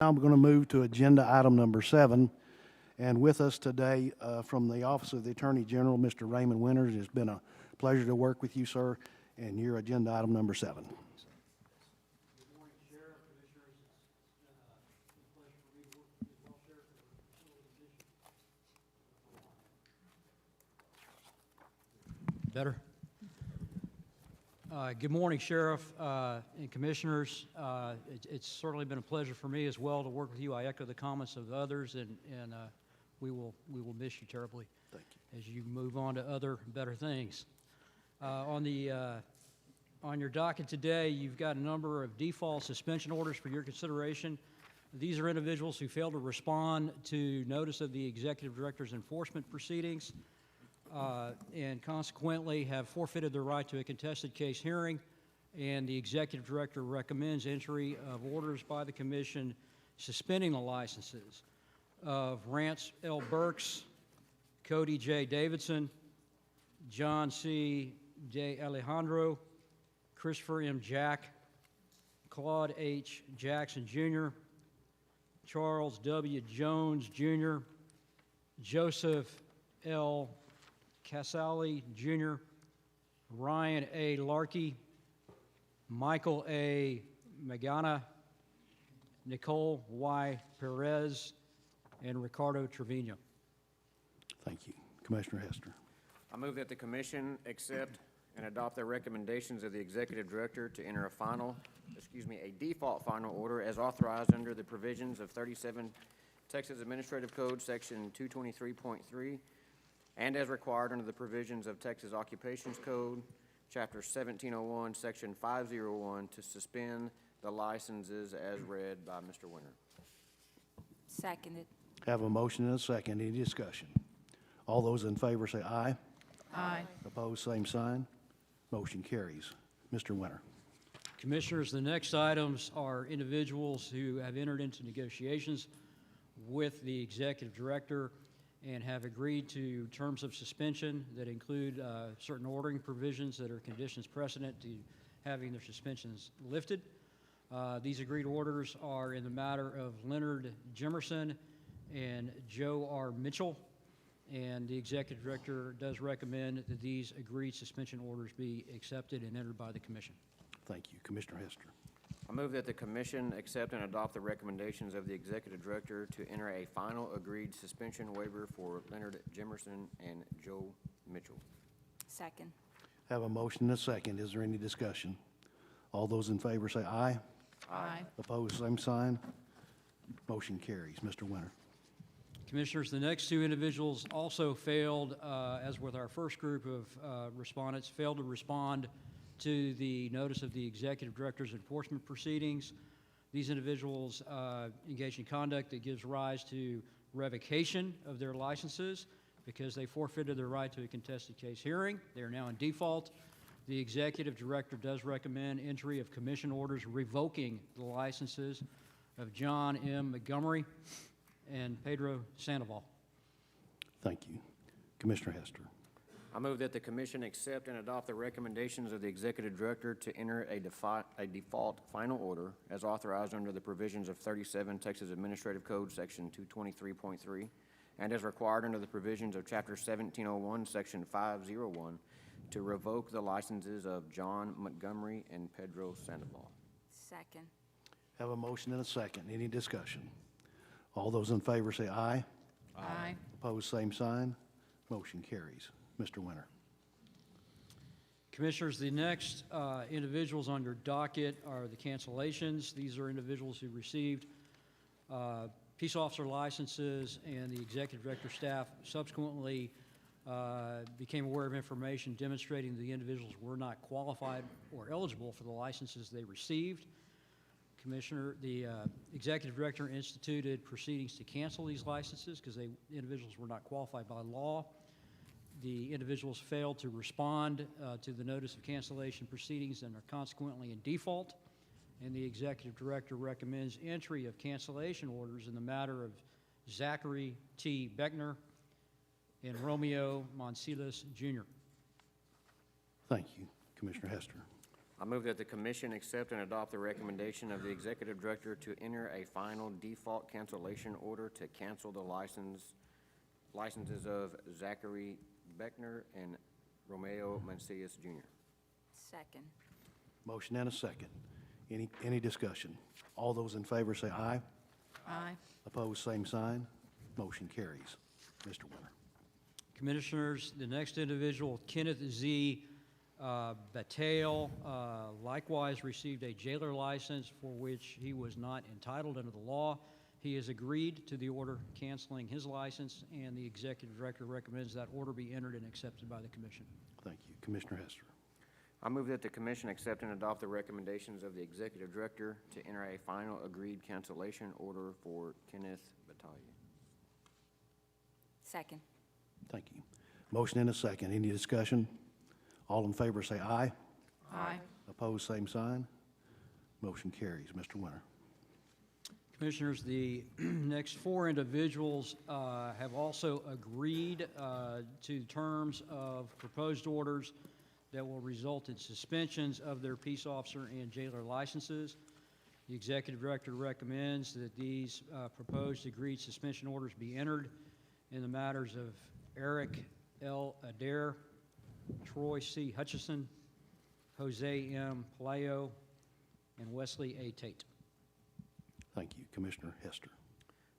Now I'm going to move to agenda item number 7. And with us today from the Office of the Attorney General, Mr. Raymond Winters. It's been a pleasure to work with you, sir, and your agenda item number 7. Good morning, Sheriff, Commissioners. It's been a pleasure for me to work with you as well, Sheriff, for the facilities issue. Better? Good morning, Sheriff and Commissioners. It's certainly been a pleasure for me as well to work with you. I echo the comments of others, and we will miss you terribly. Thank you. As you move on to other better things. On your docket today, you've got a number of default suspension orders for your consideration. These are individuals who failed to respond to notice of the Executive Director's enforcement proceedings and consequently have forfeited their right to a contested case hearing, and the Executive Director recommends entry of orders by the Commission suspending the licenses of Rance L. Burks, Cody J. Davidson, John C. De Alejandro, Christopher M. Jack, Claude H. Jackson Jr., Charles W. Jones Jr., Joseph L. Casale Jr., Ryan A. Larkey, Michael A. Magana, Nicole Y. Perez, and Ricardo Trevino. Thank you. Commissioner Hester. I move that the Commission accept and adopt the recommendations of the Executive Director to enter a default final order as authorized under the provisions of 37 Texas Administrative Code, Section 223.3, and as required under the provisions of Texas Occupations Code, Chapter 1701, Section 501, to suspend the licenses as read by Mr. Winter. Seconded. Have a motion and a second. Any discussion? All those in favor say aye. Aye. Opposed, same sign. Motion carries. Mr. Winter. Commissioners, the next items are individuals who have entered into negotiations with the Executive Director and have agreed to terms of suspension that include certain ordering provisions that are conditions precedent to having their suspensions lifted. These agreed orders are in the matter of Leonard Jimerson and Joe R. Mitchell, and the Executive Director does recommend that these agreed suspension orders be accepted and entered by the Commission. Thank you. Commissioner Hester. I move that the Commission accept and adopt the recommendations of the Executive Director to enter a final agreed suspension waiver for Leonard Jimerson and Joe Mitchell. Second. Have a motion and a second. Is there any discussion? All those in favor say aye. Aye. Opposed, same sign. Motion carries. Mr. Winter. Commissioners, the next two individuals also failed, as with our first group of respondents, failed to respond to the notice of the Executive Director's enforcement proceedings. These individuals engaged in conduct that gives rise to revocation of their licenses because they forfeited their right to a contested case hearing. They are now in default. The Executive Director does recommend entry of Commission orders revoking the licenses of John M. Montgomery and Pedro Sandoval. Thank you. Commissioner Hester. I move that the Commission accept and adopt the recommendations of the Executive Director to enter a default final order as authorized under the provisions of 37 Texas Administrative Code, Section 223.3, and as required under the provisions of Chapter 1701, Section 501, to revoke the licenses of John Montgomery and Pedro Sandoval. Second. Have a motion and a second. Any discussion? All those in favor say aye. Aye. Opposed, same sign. Motion carries. Mr. Winter. Commissioners, the next individuals on your docket are the cancellations. These are individuals who received peace officer licenses, and the Executive Director staff subsequently became aware of information demonstrating the individuals were not qualified or eligible for the licenses they received. Commissioner, the Executive Director instituted proceedings to cancel these licenses because the individuals were not qualified by law. The individuals failed to respond to the notice of cancellation proceedings and are consequently in default. And the Executive Director recommends entry of cancellation orders in the matter of Zachary T. Beckner and Romeo Monsilas, Jr. Thank you. Commissioner Hester. I move that the commission accept and adopt the recommendation of the executive director to enter a final default cancellation order to cancel the licenses of Zachary Beckner and Romeo Mancias Jr. Second. Motion and a second. Any discussion? All those in favor say aye. Aye. Opposed, same sign. Motion carries. Mr. Winter. Commissioners, the next individual, Kenneth Z. Batale, likewise received a jailer license for which he was not entitled under the law. He has agreed to the order canceling his license, and the executive director recommends that order be entered and accepted by the commission. Thank you. Commissioner Hester. I move that the commission accept and adopt the recommendations of the executive director to enter a final agreed cancellation order for Kenneth Battaglia. Second. Thank you. Motion and a second. Any discussion? All in favor say aye. Aye. Opposed, same sign. Motion carries. Mr. Winter. Commissioners, the next four individuals have also agreed to terms of proposed orders that will result in suspensions of their peace officer and jailer licenses. The executive director recommends that these proposed agreed suspension orders be entered in the matters of Eric L. Adair, Troy C. Hutchison, Jose M. Palayo, and Wesley A. Tate. Thank you. Commissioner Hester.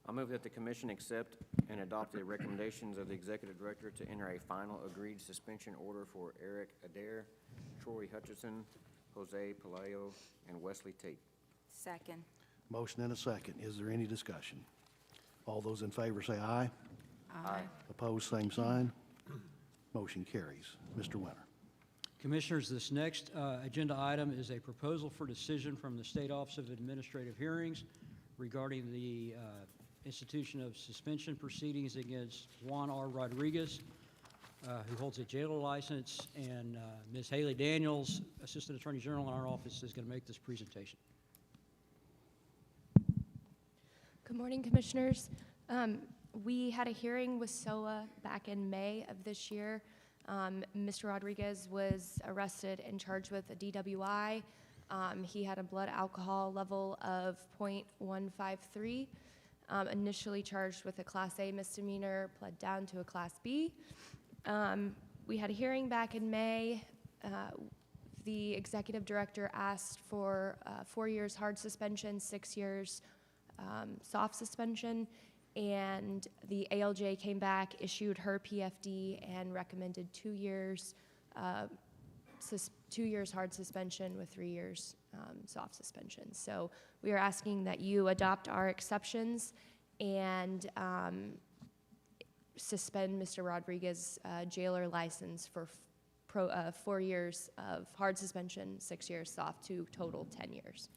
I move that the commission accept and adopt the recommendations of the executive director to enter a final agreed suspension order for Eric Adair, Troy Hutchison, Jose Palayo, and Wesley Tate. Second. Motion and a second. Is there any discussion? All those in favor say aye. Aye. Opposed, same sign. Motion carries. Mr. Winter. Commissioners, this next agenda item is a proposal for decision from the State Office of Administrative Hearings regarding the institution of suspension proceedings against Juan R. Rodriguez, who holds a jailer license, and Ms. Haley Daniels, Assistant Attorney General in our office, is going to make this presentation. Good morning, Commissioners. We had a hearing with SOA back in May of this year. Mr. Rodriguez was arrested and charged with a DWI. He had a blood alcohol level of .153, initially charged with a Class A misdemeanor, pled down to a Class B. We had a hearing back in May. The executive director asked for 4 years hard suspension, 6 years soft suspension, and the ALJ came back, issued her PFD, and recommended 2 years 2 years hard suspension with 3 years soft suspension. So we are asking that you adopt our exceptions and suspend Mr. Rodriguez's jailer license for 4 years of hard suspension, 6 years soft, to total 10 years.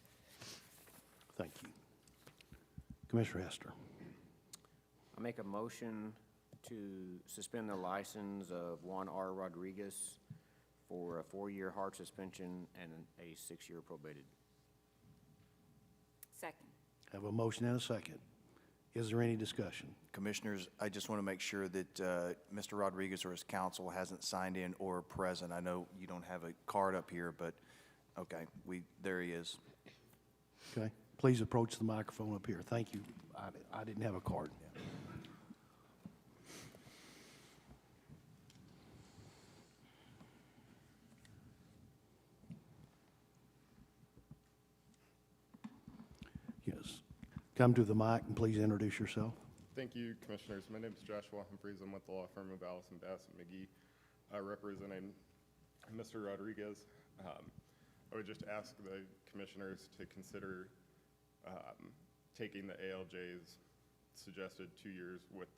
Thank you. Commissioner Hester. I make a motion to suspend the license of Juan R. Rodriguez for a 4-year hard suspension and a 6-year probated. Second. Have a motion and a second. Is there any discussion? Commissioners, I just want to make sure that Mr. Rodriguez or his counsel hasn't signed in or present. I know you don't have a card up here, but okay, there he is. Okay. Please approach the microphone up here. Thank you. I didn't have a card. Yes. Come to the mic and please introduce yourself. Thank you, Commissioners. My name is Joshua Humphreys. I'm with the law firm of Allison Bassett McGee, representing Mr. Rodriguez. I would just ask the Commissioners to consider taking the ALJ's suggested 2 years with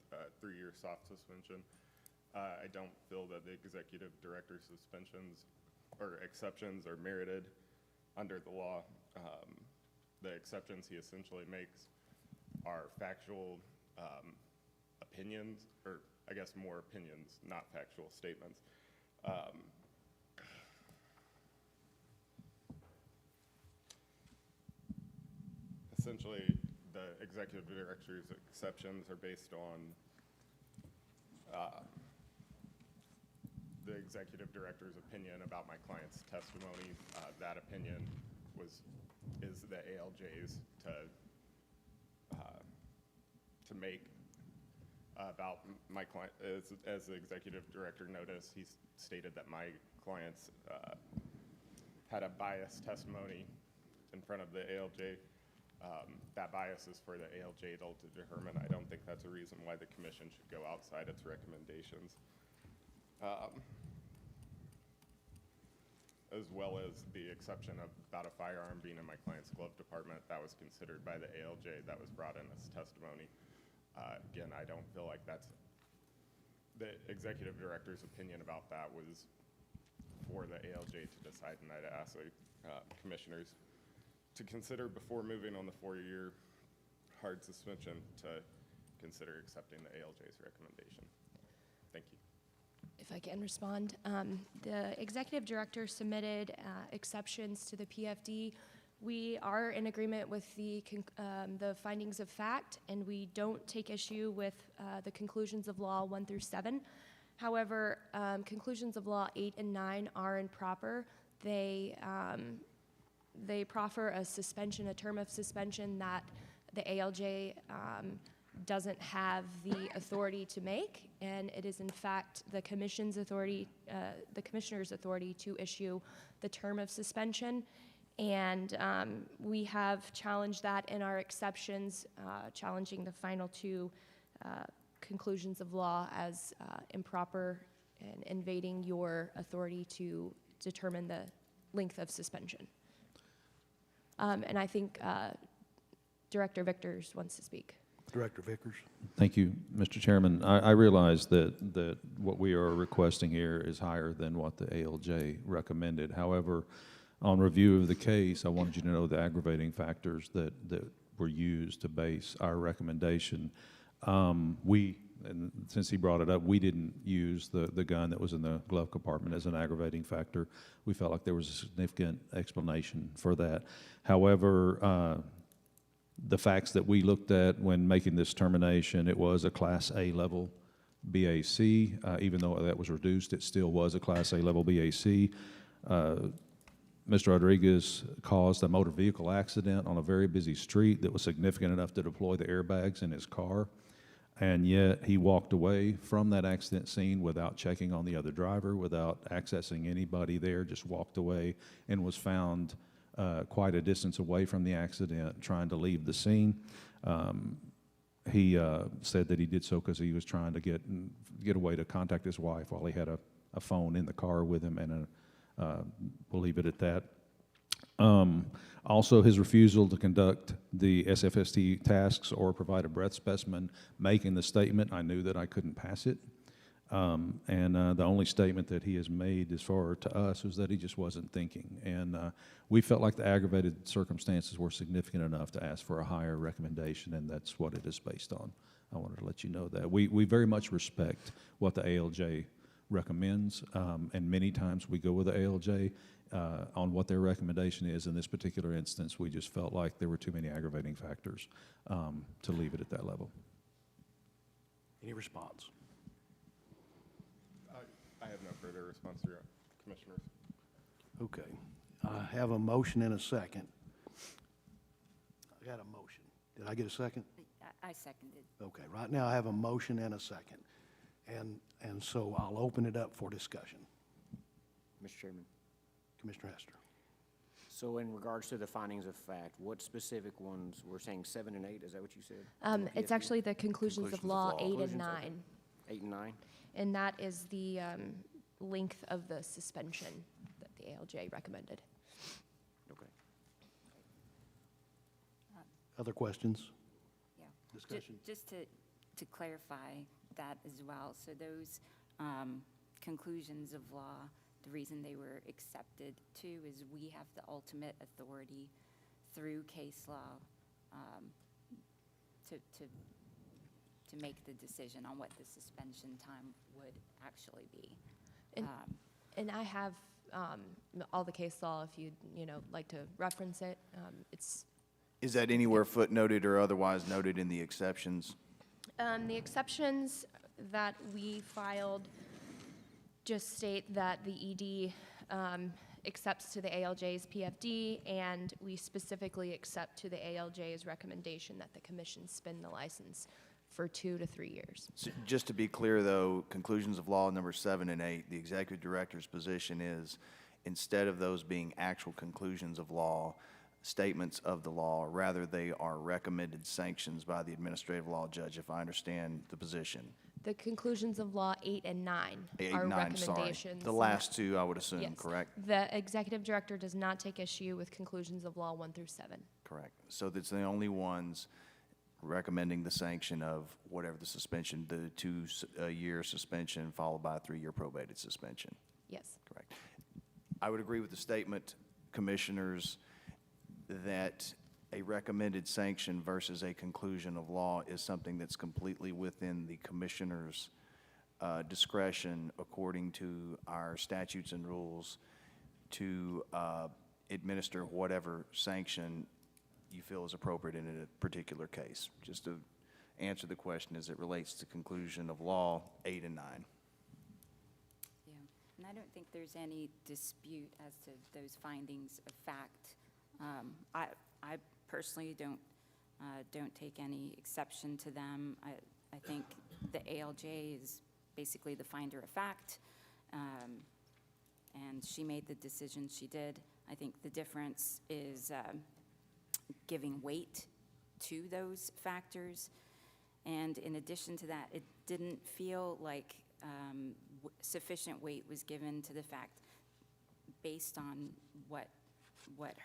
3-year soft suspension. I don't feel that the executive director's suspensions or exceptions are merited under the law. The exceptions he essentially makes are factual opinions, or I guess more opinions, not factual statements. Essentially, the executive director's exceptions are based on the executive director's opinion about my client's testimony. That opinion is the ALJ's to make about my client. As the executive director noticed, he stated that my clients had a biased testimony in front of the ALJ. That bias is for the ALJ to determine. I don't think that's a reason why the commission should go outside its recommendations. As well as the exception about a firearm being in my client's glove compartment, that was considered by the ALJ, that was brought in as testimony. Again, I don't feel like that's, the executive director's opinion about that was for the ALJ to decide, and I'd ask the commissioners to consider before moving on the 4-year hard suspension to consider accepting the ALJ's recommendation. Thank you. If I can respond, the executive director submitted exceptions to the PFD. We are in agreement with the findings of fact, and we don't take issue with the conclusions of law 1 through 7. However, conclusions of law 8 and 9 are improper. They proffer a suspension, a term of suspension that the ALJ doesn't have the authority to make, and it is in fact the commission's authority, the commissioner's authority to issue the term of suspension. And we have challenged that in our exceptions, challenging the final 2 conclusions of law as improper and invading your authority to determine the length of suspension. And I think Director Victors wants to speak. Director Vickers. Thank you, Mr. Chairman. I realize that what we are requesting here is higher than what the ALJ recommended. However, on review of the case, I wanted you to know the aggravating factors that were used to base our recommendation. And since he brought it up, we didn't use the gun that was in the glove compartment as an aggravating factor. We felt like there was a significant explanation for that. However, the facts that we looked at when making this termination, it was a Class A level BAC. Even though that was reduced, it still was a Class A level BAC. Mr. Rodriguez caused a motor vehicle accident on a very busy street that was significant enough to deploy the airbags in his car, and yet he walked away from that accident scene without checking on the other driver, without accessing anybody there, just walked away and was found quite a distance away from the accident, trying to leave the scene. He said that he did so because he was trying to get away to contact his wife while he had a phone in the car with him, and we'll leave it at that. Also, his refusal to conduct the SFST tasks or provide a breath specimen, making the statement, "I knew that I couldn't pass it." And the only statement that he has made as far to us was that he just wasn't thinking. And we felt like the aggravated circumstances were significant enough to ask for a higher recommendation, and that's what it is based on. I wanted to let you know that. We very much respect what the ALJ recommends, and many times we go with the ALJ on what their recommendation is. In this particular instance, we just felt like there were too many aggravating factors to leave it at that level. Any response? I have no further response, Your Commissioners. Okay. I have a motion and a second. I got a motion. Did I get a second? I seconded. Okay, right now I have a motion and a second. And so I'll open it up for discussion. Mr. Chairman. Commissioner Hester. So in regards to the findings of fact, what specific ones, we're saying 7 and 8, is that what you said? It's actually the conclusions of law 8 and Conclusions, 9. okay. 8 and 9? And that is the length of the suspension that the ALJ recommended. Okay. Other questions? Yeah. Discussion? Just to clarify that as well, so those conclusions of law, the reason they were accepted too is we have the ultimate authority through case law to make the decision on what the suspension time would actually be. And I have all the case law if you'd like to reference it. Is that anywhere footnoted or otherwise noted in the exceptions? The exceptions that we filed just state that the ED accepts to the ALJ's PFD, and we specifically accept to the ALJ's recommendation that the commission spin the license for 2 to 3 years. So just to be clear, though, conclusions of law number 7 and 8, the executive director's position is, instead of those being actual conclusions of law, statements of the law, rather they are recommended sanctions by the administrative law judge, if I understand the position. The conclusions of law 8 and 9 8 are and 9, sorry. recommendations. The last two, I would assume, Yes. correct? The executive director does not take issue with conclusions of law 1 through 7. Correct. So that's the only ones recommending the sanction of whatever the suspension, the 2-year suspension followed by a 3-year probated suspension. Yes. Correct. I would agree with the statement, commissioners, that a recommended sanction versus a conclusion of law is something that's completely within the commissioner's discretion, according to our statutes and rules, to administer whatever sanction you feel is appropriate in a particular case. Just to answer the question as it relates to conclusion of law 8 and 9. Yeah, and I don't think there's any dispute as to those findings of fact. I personally don't take any exception to them. I think the ALJ is basically the finder of fact, and she made the decision she did. I think the difference is giving weight to those factors, and in addition to that, it didn't feel like sufficient weight was given to the fact, based on what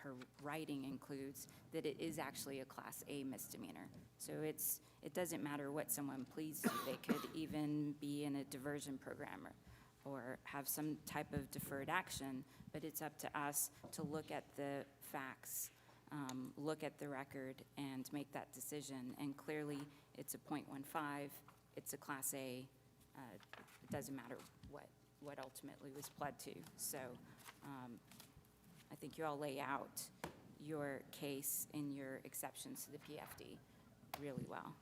her writing includes, that it is actually a Class A misdemeanor. So it doesn't matter what someone pleads to. They could even be in a diversion program or have some type of deferred action, but it's up to us to look at the facts, look at the record, and make that decision. And clearly, it's a .15, it's a Class A. It doesn't matter what ultimately was pled to. So I think you all lay out your case and your exceptions to the PFD really well.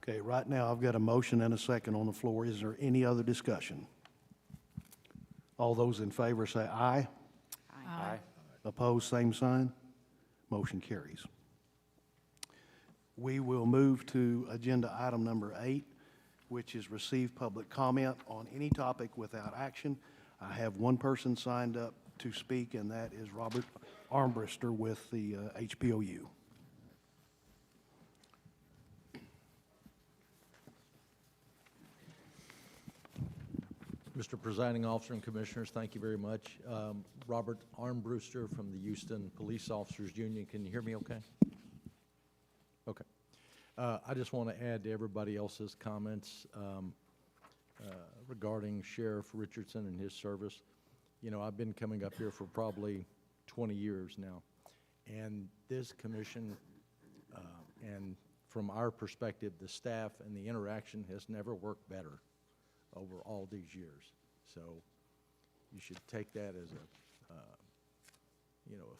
Okay, right now I've got a motion and a second on the floor. Is there any other discussion? All those in favor say aye. Aye. Opposed, same sign. Motion carries. We will move to agenda item number 8, which is receive public comment on any topic without action. I have one person signed up to speak, and that is Robert Armbruster with the HPOU. Mr. Presiding Officer and Commissioners, thank you very much. Robert Armbruster from the Houston Police Officers Union. Can you hear me okay? Okay. I just want to add to everybody else's comments regarding Sheriff Richardson and his service. You know, I've been coming up here for probably 20 years now, and this commission, and from our perspective, the staff and the interaction has never worked better over all these years. So you should take that as a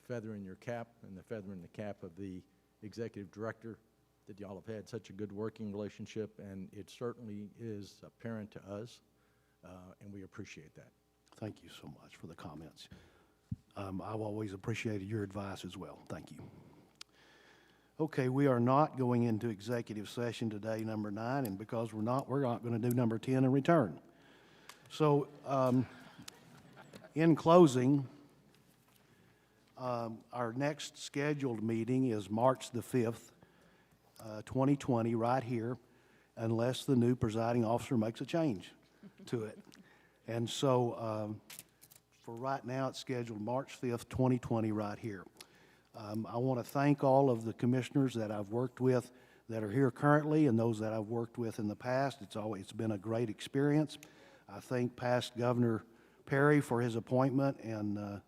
feather in your cap, and the feather in the cap of the executive director, that y'all have had such a good working relationship, and it certainly is apparent to us, and we appreciate that. Thank you so much for the comments. I've always appreciated your advice as well. Thank you. Okay, we are not going into executive session today, number 9, and because we're not going to do number 10 and return. So, in closing, our next scheduled meeting is March the 5th, 2020, right here, unless the new presiding officer makes a change to it. And so, for right now, it's scheduled March 5th, 2020, right here. I want to thank all of the commissioners that I've worked with that are here currently and those that I've worked with in the past. It's been a great experience. I thank past Governor Perry for his appointment and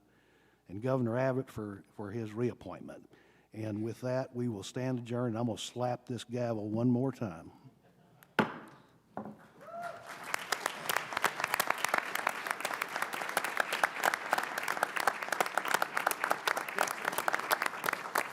Governor Abbott for his reappointment. And with that, we will stand adjourned. I'm going to slap this gavel one more time.